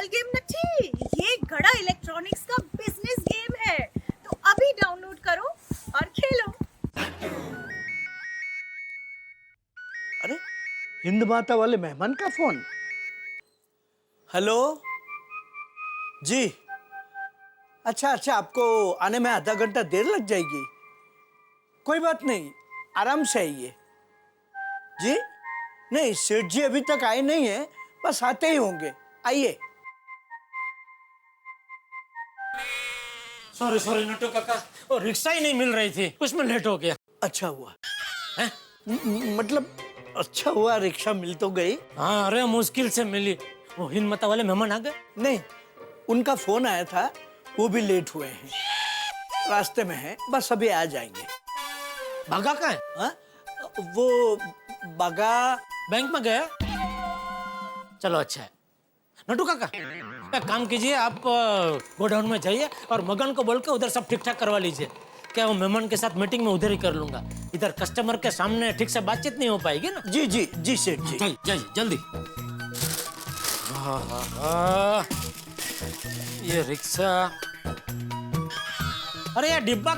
Normal game नहीं, ये गड़ा इलेक्ट्रॉनिक्स का बिजनेस गेम है। तो अभी डाउनलोड करो और खेलो। अरे हिंद माता वाले मेहमान का फोन। हेलो जी। अच्छा, आपको आने में आधा घंटा देर लग जाएगी। कोई बात नहीं, आराम से आइए। जी नहीं, सेठ जी अभी तक आए नहीं है, बस आते ही होंगे। आइए। सॉरी नटू काका, वो रिक्शा ही नहीं मिल रही थी, उसमें लेट हो गया। अच्छा हुआ हैं? मतलब अच्छा हुआ रिक्शा मिल तो गई। हाँ, अरे मुश्किल से मिली। वो हिंद माता वाले मेहमान आ गए? नहीं, उनका फोन आया था, वो भी लेट हुए हैं, रास्ते में हैं, बस अभी आ जाएंगे। भागा कहाँ है? हाँ? वो बागा बैंक में गया। चलो अच्छा है। नटू काका, एक काम कीजिए, आप गोडाउन में जाइए और मगन को बोल के उधर सब ठीक ठाक करवा लीजिए। क्या वो मेहमान के साथ मीटिंग में उधर ही कर लूंगा, इधर कस्टमर के सामने ठीक से बातचीत नहीं हो पाएगी ना। जी सेठ जी। जाइए जल्दी। ये रिक्शा, अरे यार डिब्बा।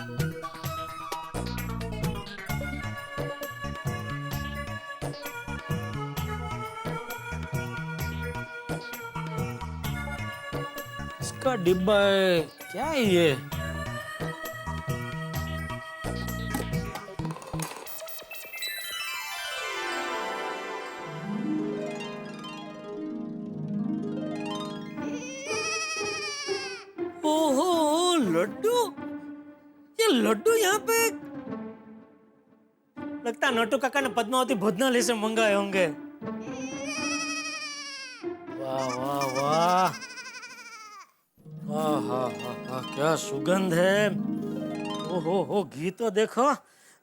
इसका डिब्बा है क्या है ये? ओहो लड्डू, ये लड्डू यहाँ पे। लगता है नटू काका ने पद्मावती भोजनालय से मंगाए होंगे। वाह वाह वाह, आहा, क्या सुगंध है। ओहो घी तो देखो,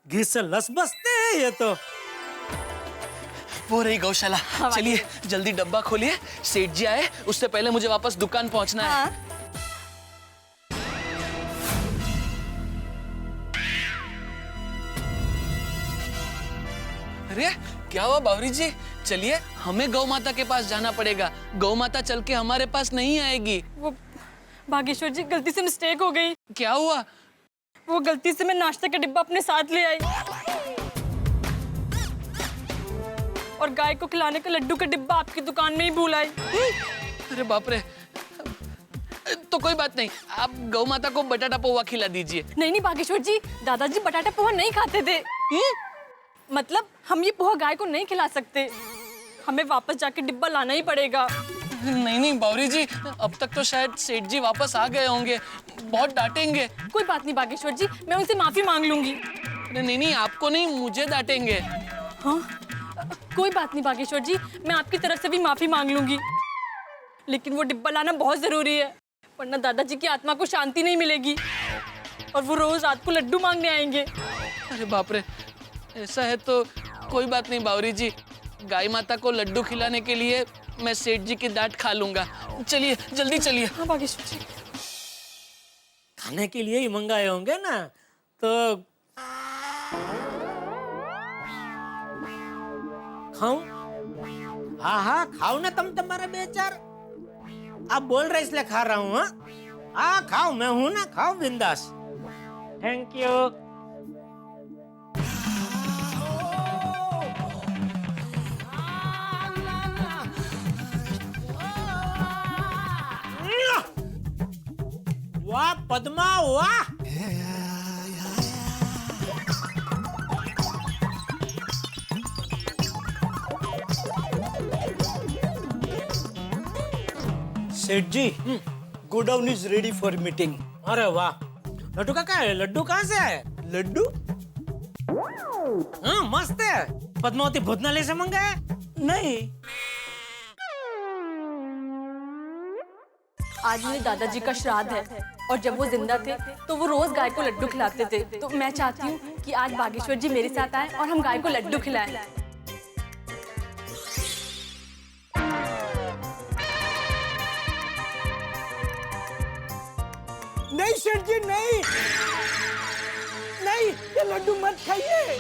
घी से लस बसते हैं ये तो। वो रही गौशाला। चलिए जल्दी डब्बा खोलिए, सेठ जी आए उससे पहले मुझे वापस दुकान पहुंचना है। अरे क्या हुआ बावरी जी? चलिए, हमें गौ माता के पास जाना पड़ेगा। गौ माता चल के हमारे पास नहीं आएगी। वो भागेश्वर जी, गलती से मिस्टेक हो गई। क्या हुआ? वो गलती से मैं नाश्ते का डिब्बा अपने साथ ले आई और गाय को खिलाने का लड्डू का डिब्बा आपकी दुकान में ही भूल आई। अरे बाप रे। तो कोई बात नहीं, आप गौ माता को बटाटा पोहा खिला दीजिए। नहीं भागेश्वर जी, दादाजी बटाटा पोहा नहीं खाते थे। मतलब हम ये पोहा गाय को नहीं खिला सकते, हमें वापस जाके डिब्बा लाना ही पड़ेगा। नहीं बावरी जी, अब तक तो शायद सेठ जी वापस आ गए होंगे, बहुत डांटेंगे। कोई बात नहीं भागेश्वर जी, मैं उनसे माफी मांग लूंगी। नहीं आपको नहीं, मुझे डांटेंगे। हाँ, कोई बात नहीं भागेश्वर जी, मैं आपकी तरफ से भी माफी मांग लूंगी, लेकिन वो डिब्बा लाना बहुत जरूरी है, वरना दादाजी की आत्मा को शांति नहीं मिलेगी और वो रोज रात को लड्डू मांगने आएंगे। अरे बाप रे, ऐसा है तो कोई बात नहीं बावरी जी, गाय माता को लड्डू खिलाने के लिए मैं सेठ जी की डांट खा लूंगा। चलिए जल्दी चलिए। हाँ भागेश्वर जी। खाने के लिए ही मंगाए होंगे ना, तो खाऊं? हाँ खाओ ना तुम, तुम्हारे बेचार। आप बोल रहे इसलिए खा रहा हूँ। हाँ खाओ, मैं हूं ना, खाओ बिंदास। Thank you. वाह पद्मा वाह। Seth ji, godown is ready for meeting. अरे वाह, लड्डू काका लड्डू कहाँ से आए? लड्डू? हाँ मस्त है, पद्मावती भोजनालय से मंगाए? नहीं, आज मेरे दादाजी का श्राद्ध है और जब वो जिंदा थे तो वो रोज गाय को लड्डू खिलाते थे, तो मैं चाहती हूँ कि आज बागेश्वर जी मेरे साथ आए और हम गाय को लड्डू खिलाएं। नहीं सेठ जी, नहीं, ये लड्डू मत खाइए।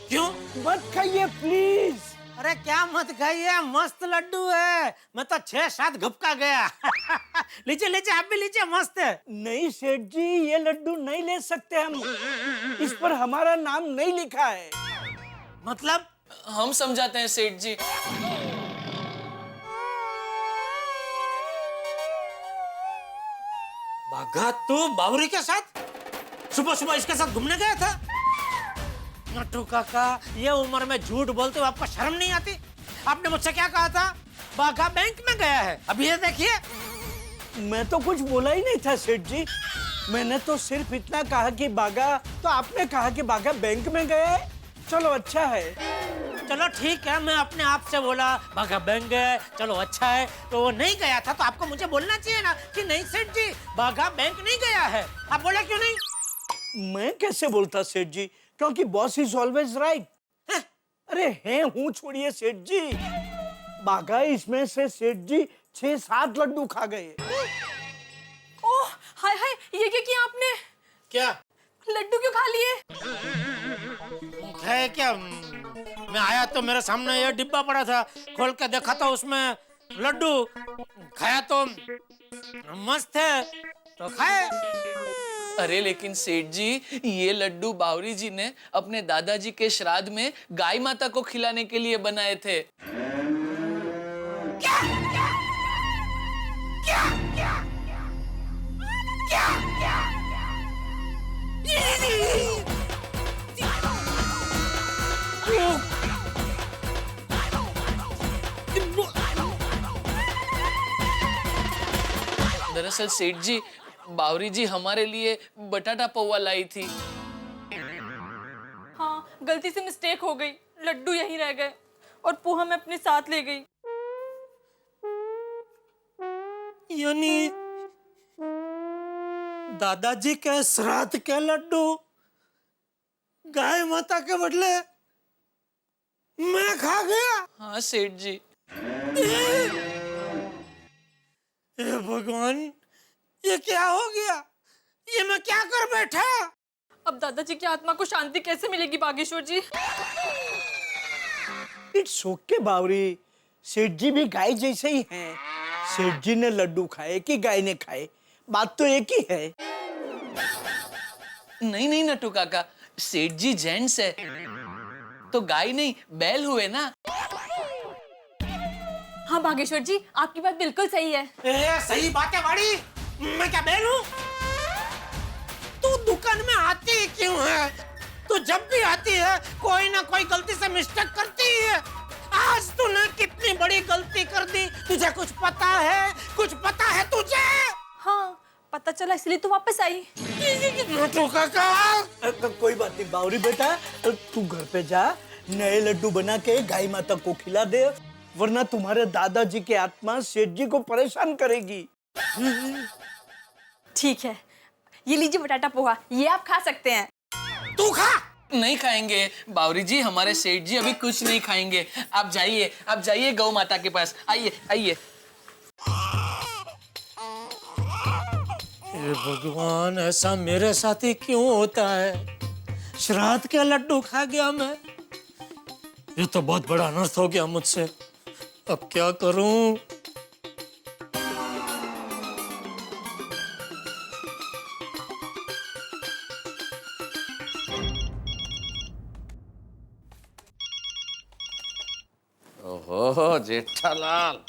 क्यों? मत खाइए प्लीज। अरे क्या मत खाइए, मस्त लड्डू है। मैं तो 6-7 घपका गया। लीजिए लीजिए, आप भी लीजिए, मस्त है। नहीं सेठ जी, ये लड्डू नहीं ले सकते हम। इस पर हमारा नाम नहीं लिखा है। मतलब? हम समझाते हैं सेठ जी। बाघा, तू बावरी के साथ सुबह सुबह इसके साथ घूमने गया था? नट्टू काका, ये उम्र में झूठ बोलते हो आपको शर्म नहीं आती? आपने मुझसे क्या कहा था? बाघा बैंक में गया है। अभी ये देखिए। मैं तो कुछ बोला ही नहीं था सेठ जी। मैंने तो सिर्फ इतना कहा कि बागा, तो आपने कहा कि बागा बैंक में गया है। चलो अच्छा है। चलो ठीक है, मैं अपने आप से बोला बाघा बैंक गया है, चलो अच्छा है। तो वो नहीं गया था तो आपको मुझे बोलना चाहिए ना कि नहीं सेठ जी, बाघा बैंक नहीं गया है। आप बोला क्यों नहीं? मैं कैसे बोलता सेठ जी, क्योंकि बॉस इज ऑलवेज राइट। अरे हैं हूँ, छोड़िए सेठ जी। बागा इसमें से सेठ जी 6-7 लड्डू खा गए। ओह हाय हाय, ये क्या किया आपने? क्या लड्डू क्यों खा लिए? है क्या? मैं आया तो मेरे सामने ये डिब्बा पड़ा था, खोल के देखा तो उसमें लड्डू। खाया तो मस्त है तो खाए। अरे लेकिन सेठ जी, ये लड्डू बावरी जी ने अपने दादाजी के श्राद्ध में गाय माता को खिलाने के लिए बनाए थे। दरअसल सेठ जी, बावरी जी हमारे लिए बटाटा पौवा लाई थी। हाँ, गलती से मिस्टेक हो गई, लड्डू यहीं रह गए और पोहा मैं अपने साथ ले गई। यानी दादाजी के श्राद्ध के लड्डू गाय माता के बदले मैं खा गया। हाँ सेठ जी। हे भगवान, ये क्या हो गया? ये मैं क्या कर बैठा? अब दादाजी की आत्मा को शांति कैसे मिलेगी बागेश्वर जी? इट्स ओके बावरी, सेठ जी भी गाय जैसे ही हैं। सेठ जी ने लड्डू खाए कि गाय ने खाए, बात तो एक ही है। नहीं नहीं नट्टू काका, सेठ जी जेंट्स है तो गाय नहीं बैल हुए ना। हाँ बागेश्वर जी, आपकी बात बिल्कुल सही है। सही बात है वाड़ी, मैं क्या बैल हूँ? तू दुकान में आती क्यों है? तू जब भी आती है कोई ना कोई गलती से मिस्टेक करती है। आज तूने कितनी बड़ी गलती कर दी, तुझे कुछ पता है? कुछ पता है तुझे? हाँ पता चला, इसलिए तो वापस आई। नट्टू काका, कोई बात नहीं बावरी बेटा, तू घर पे जा, नए लड्डू बना के गाय माता को खिला दे, वरना तुम्हारे दादाजी की आत्मा सेठ जी को परेशान करेगी। ठीक है, ये लीजिए बटाटा पोहा, ये आप खा सकते हैं। तू खा। नहीं खाएंगे बावरी जी, हमारे सेठ जी अभी कुछ नहीं खाएंगे। आप जाइए गौ माता के पास। आइए आइए। हे भगवान, ऐसा मेरे साथ ही क्यों होता है? श्राद्ध के लड्डू खा गया मैं। ये तो बहुत बड़ा अनर्थ हो गया मुझसे। अब क्या करूं? ओहो जेठालाल।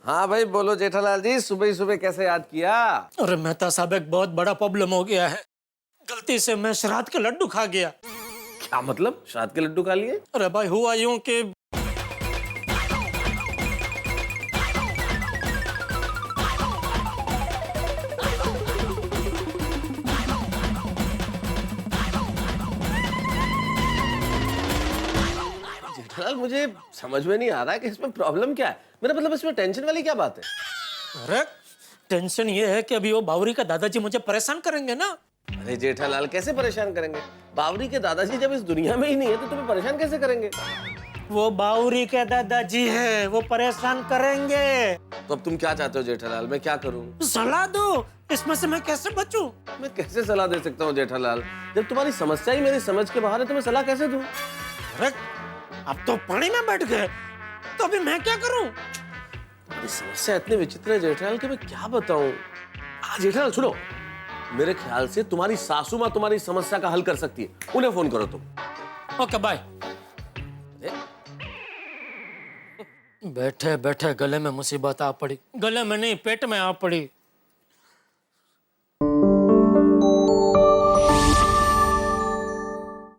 हाँ भाई बोलो जेठालाल जी, सुबह ही सुबह कैसे याद किया? अरे मेहता साहब, एक बहुत बड़ा प्रॉब्लम हो गया है। गलती से मैं श्राद्ध के लड्डू खा गया। क्या मतलब, श्राद्ध के लड्डू खा लिए? अरे भाई, हुआ यूं कि जेठालाल मुझे समझ में नहीं आ रहा है कि इसमें प्रॉब्लम क्या है। मेरा मतलब इसमें टेंशन वाली क्या बात है? अरे टेंशन ये है कि अभी वो बावरी का दादाजी मुझे परेशान करेंगे ना। अरे जेठालाल कैसे परेशान करेंगे? बावरी के दादाजी जब इस दुनिया में ही नहीं है तो तुम्हें परेशान कैसे करेंगे? वो बावरी के दादाजी है, वो परेशान करेंगे। तो अब तुम क्या चाहते हो जेठालाल, मैं क्या करूं? सलाह दो, इसमें से मैं कैसे बचूं? मैं कैसे सलाह दे सकता हूँ जेठालाल? जब तुम्हारी समस्या ही मेरी समझ के बाहर है तो मैं सलाह कैसे दूं? अरे अब तो पानी में बैठ गए, तो अभी मैं क्या करूं? अरे समस्या इतनी विचित्र है जेठालाल कि मैं क्या बताऊं। जेठालाल सुनो, मेरे ख्याल से तुम्हारी सासू माँ तुम्हारी समस्या का हल कर सकती है, उन्हें फोन करो तुम। Okay bye. बैठे बैठे गले में मुसीबत आ पड़ी, गले में नहीं पेट में आ पड़ी।